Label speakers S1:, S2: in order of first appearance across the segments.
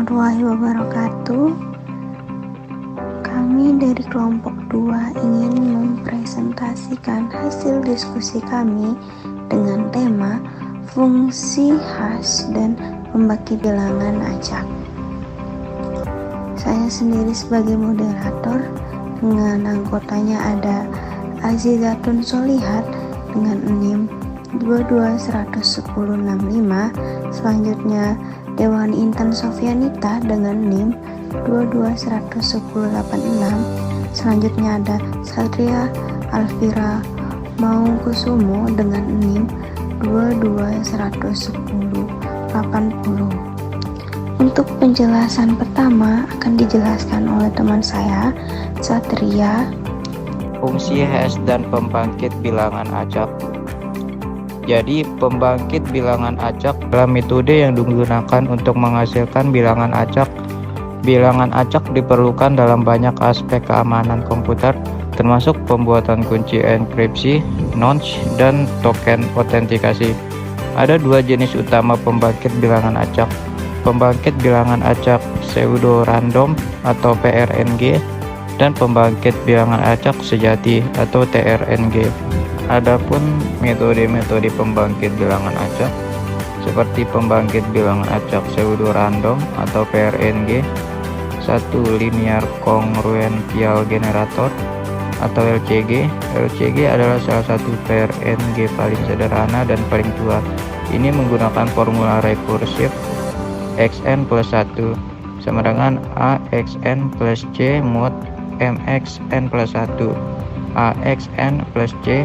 S1: warahmatullahi wabarakatuh. Kami dari kelompok 2 ingin mempresentasikan hasil diskusi kami dengan tema fungsi khas dan pembagi bilangan acak. Saya sendiri sebagai moderator, dengan anggotanya ada Azizatun Solihat dengan NIM 221165. Selanjutnya Dewani Intan Sofianita dengan NIM 221186. Selanjutnya ada Satria Alvira Maungkusumo dengan NIM 221180. Untuk penjelasan pertama akan dijelaskan oleh teman saya, Satria.
S2: Fungsi hash dan pembangkit bilangan acak. Jadi, pembangkit bilangan acak adalah metode yang digunakan untuk menghasilkan bilangan acak. Bilangan acak diperlukan dalam banyak aspek keamanan komputer, termasuk pembuatan kunci enkripsi, notch, dan token autentikasi. Ada dua jenis utama pembangkit bilangan acak. Pembangkit bilangan acak pseudo-random atau PRNG, dan pembangkit bilangan acak sejati atau TRNG. Adapun metode-metode pembangkit bilangan acak seperti pembangkit bilangan acak pseudo-random atau PRNG, satu linear congruential generator atau LCG. LCG adalah salah satu PRNG paling sederhana dan paling tua. Ini menggunakan formula rekursif xn plus 1 sama dengan AXN plus C mod MXN plus 1 AXN plus C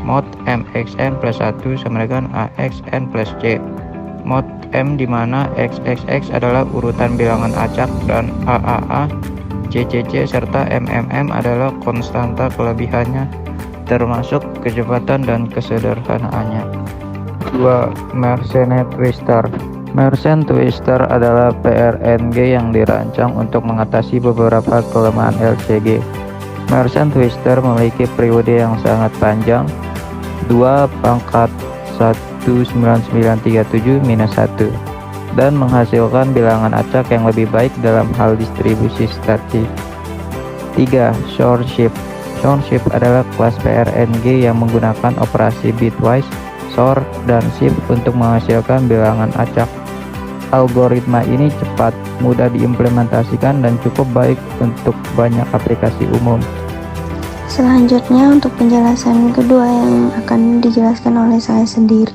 S2: mod MXN plus 1 sama dengan AXN plus C mod M, di mana XXX adalah urutan bilangan acak dan AAA, CCC, serta MMM adalah konstanta kelebihannya termasuk kecepatan dan kesederhanaannya. 2. Mersenne Twister. Mersenne Twister adalah PRNG yang dirancang untuk mengatasi beberapa kelemahan LCG. Mersenne Twister memiliki periode yang sangat panjang, 2⁻19937-1, dan menghasilkan bilangan acak yang lebih baik dalam hal distribusi statik. 3. Short shift. Short shift adalah kelas PRNG yang menggunakan operasi bitwise, sort, dan shift untuk menghasilkan bilangan acak. Algoritma ini cepat, mudah diimplementasikan, dan cukup baik untuk banyak aplikasi umum.
S1: Selanjutnya untuk penjelasan kedua yang akan dijelaskan oleh saya sendiri.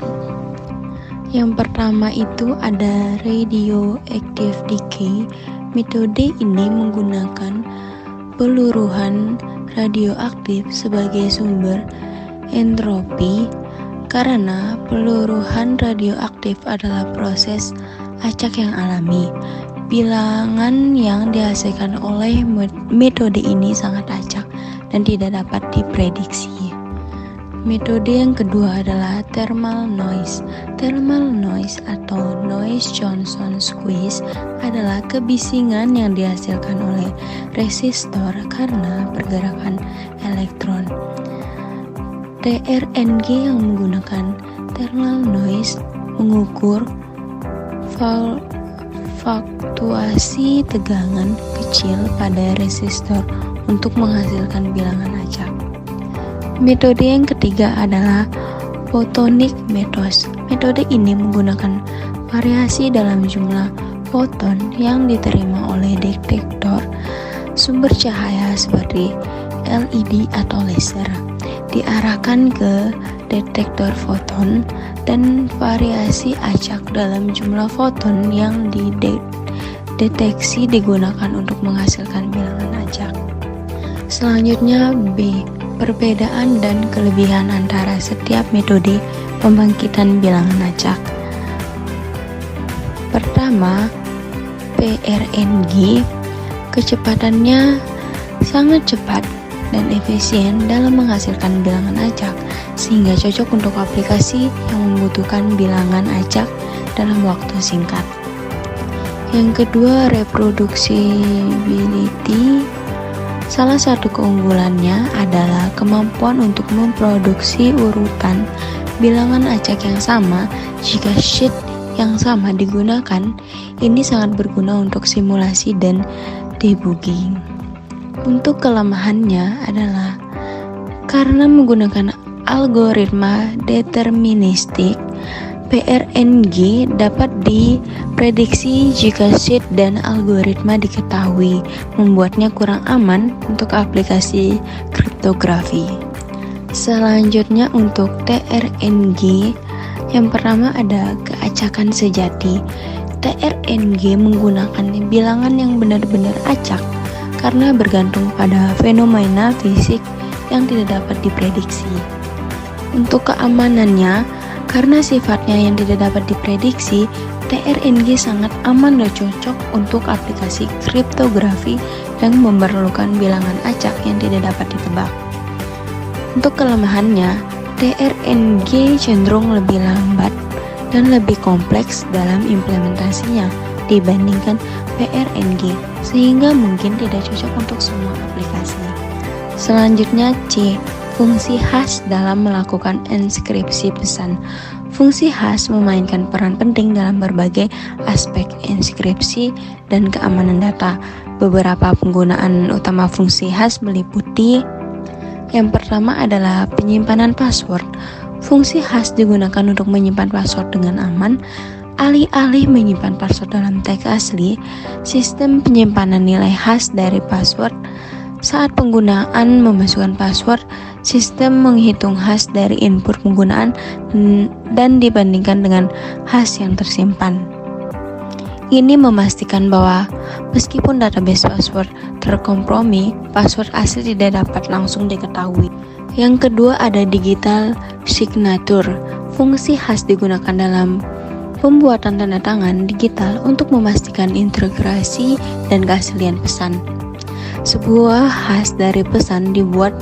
S1: Yang pertama itu ada radioactive decay. Metode ini menggunakan peluruhan radioaktif sebagai sumber entropi. Karena peluruhan radioaktif adalah proses acak yang alami, bilangan yang dihasilkan oleh metode ini sangat acak dan tidak dapat diprediksi. Metode yang kedua adalah thermal noise. Thermal noise atau noise Johnson squeeze adalah kebisingan yang dihasilkan oleh resistor karena pergerakan elektron. TRNG yang menggunakan thermal noise mengukur fluktuasi tegangan kecil pada resistor untuk menghasilkan bilangan acak. Metode yang ketiga adalah photonic metode. Metode ini menggunakan variasi dalam jumlah foton yang diterima oleh detektor sumber cahaya seperti LED atau laser, diarahkan ke detektor foton, dan variasi acak dalam jumlah foton yang dideteksi digunakan untuk menghasilkan bilangan acak. Selanjutnya B. Perbedaan dan kelebihan antara setiap metode pembangkitan bilangan acak. Pertama, PRNG, kecepatannya sangat cepat dan efisien dalam menghasilkan bilangan acak, sehingga cocok untuk aplikasi yang membutuhkan bilangan acak dalam waktu singkat. Yang kedua, reproducibility. Salah satu keunggulannya adalah kemampuan untuk memproduksi urutan bilangan acak yang sama jika sheet yang sama digunakan, ini sangat berguna untuk simulasi dan debugging. Untuk kelemahannya adalah karena menggunakan algoritma deterministik, PRNG dapat diprediksi jika seed dan algoritma diketahui, membuatnya kurang aman untuk aplikasi kriptografi. Selanjutnya untuk TRNG, yang pertama ada keacakan sejati. TRNG menggunakan bilangan yang benar-benar acak karena bergantung pada fenomena fisik yang tidak dapat diprediksi. Untuk keamanannya, karena sifatnya yang tidak dapat diprediksi, TRNG sangat aman dan cocok untuk aplikasi kriptografi yang memerlukan bilangan acak yang tidak dapat ditebak. Untuk kelemahannya, TRNG cenderung lebih lambat dan lebih kompleks dalam implementasinya dibandingkan PRNG, sehingga mungkin tidak cocok untuk semua aplikasi. Selanjutnya C. Fungsi hash dalam melakukan enskripsi pesan. Fungsi hash memainkan peran penting dalam berbagai aspek enskripsi dan keamanan data. Beberapa penggunaan utama fungsi hash meliputi: yang pertama adalah penyimpanan password. Fungsi hash digunakan untuk menyimpan password dengan aman. Alih-alih menyimpan password dalam teks asli, sistem penyimpanan nilai hash dari password. Saat penggunaan memasukkan password, sistem menghitung hash dari input penggunaan dan dibandingkan dengan hash yang tersimpan. Ini memastikan bahwa meskipun database password terkompromi, password asli tidak dapat langsung diketahui. Yang kedua ada digital signature. Fungsi hash digunakan dalam pembuatan tanda tangan digital untuk memastikan integrasi dan keaslian pesan. Sebuah hash dari pesan dibuat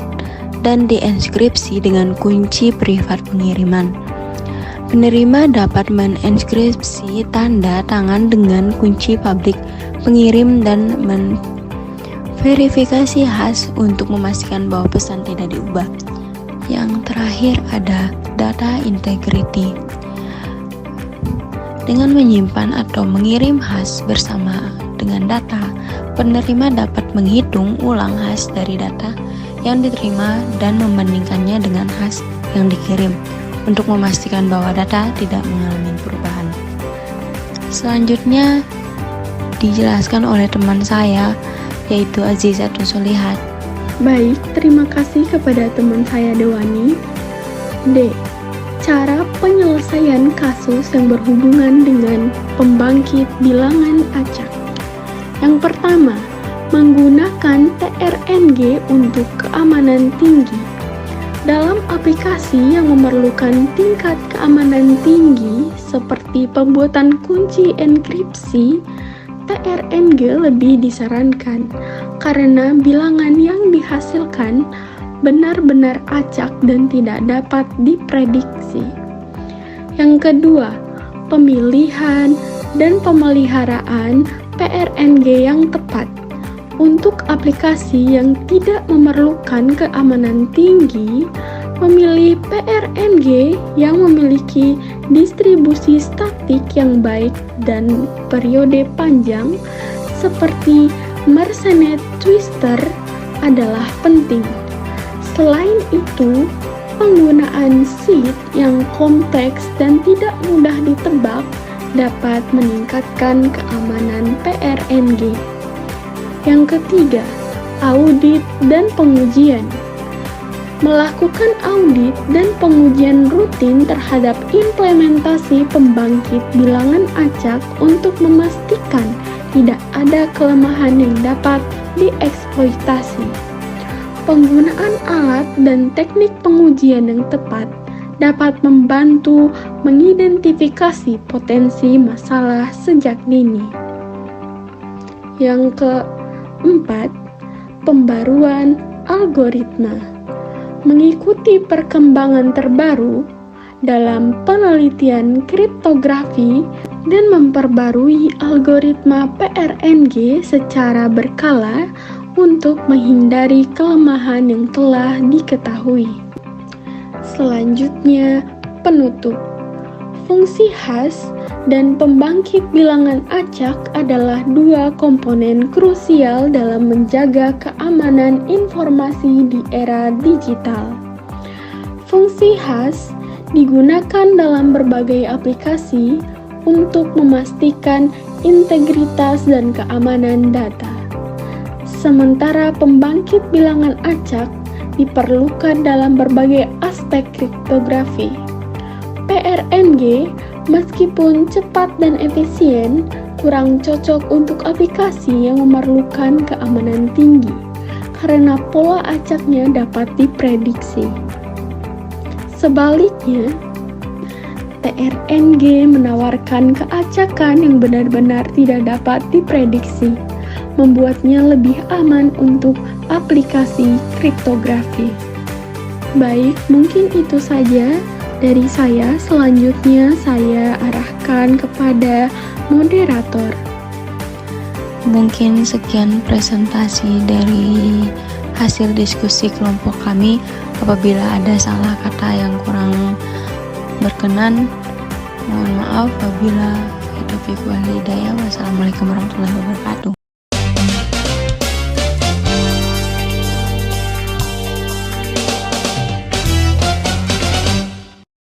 S1: dan dienkripsi dengan kunci privat pengiriman. Penerima dapat menenskripsi tanda tangan dengan kunci publik pengirim dan verifikasi hash untuk memastikan bahwa pesan tidak diubah. Yang terakhir ada data integrity. Dengan menyimpan atau mengirim hash bersama dengan data, penerima dapat menghitung ulang hash dari data yang diterima dan membandingkannya dengan hash yang dikirim untuk memastikan bahwa data tidak mengalami perubahan. Selanjutnya dijelaskan oleh teman saya, yaitu Azizatul Solihat.
S3: Baik, terima kasih kepada teman saya Dewani. D. Cara penyelesaian kasus yang berhubungan dengan pembangkit bilangan acak. Yang pertama, menggunakan TRNG untuk keamanan tinggi. Dalam aplikasi yang memerlukan tingkat keamanan tinggi seperti pembuatan kunci enkripsi, TRNG lebih disarankan karena bilangan yang dihasilkan benar-benar acak dan tidak dapat diprediksi. Yang kedua, pemilihan dan pemeliharaan PRNG yang tepat. Untuk aplikasi yang tidak memerlukan keamanan tinggi, memilih PRNG yang memiliki distribusi statik yang baik dan periode panjang seperti Mersenne Twister adalah penting. Selain itu, penggunaan seed yang kompleks dan tidak mudah ditebak dapat meningkatkan keamanan PRNG. Yang ketiga, audit dan pengujian. Melakukan audit dan pengujian rutin terhadap implementasi pembangkit bilangan acak untuk memastikan tidak ada kelemahan yang dapat dieksploitasi. Penggunaan alat dan teknik pengujian yang tepat dapat membantu mengidentifikasi potensi masalah sejak dini. Yang keempat, pembaruan algoritma. Mengikuti perkembangan terbaru dalam penelitian kriptografi dan memperbarui algoritma PRNG secara berkala untuk menghindari kelemahan yang telah diketahui. Selanjutnya, penutup. Fungsi hash dan pembangkit bilangan acak adalah dua komponen krusial dalam menjaga keamanan informasi di era digital. Fungsi hash digunakan dalam berbagai aplikasi untuk memastikan integritas dan keamanan data. Sementara pembangkit bilangan acak diperlukan dalam berbagai aspek kriptografi. PRNG meskipun cepat dan efisien, kurang cocok untuk aplikasi yang memerlukan keamanan tinggi karena pola acaknya dapat diprediksi. Sebaliknya, PRNG menawarkan keacakan yang benar-benar tidak dapat diprediksi, membuatnya lebih aman untuk aplikasi kriptografi. Baik, mungkin itu saja dari saya. Selanjutnya saya arahkan kepada moderator.
S1: Mungkin sekian presentasi dari hasil diskusi kelompok kami. Apabila ada salah kata yang kurang berkenan, mohon maaf. Wassalamualaikum warahmatullahi wabarakatuh.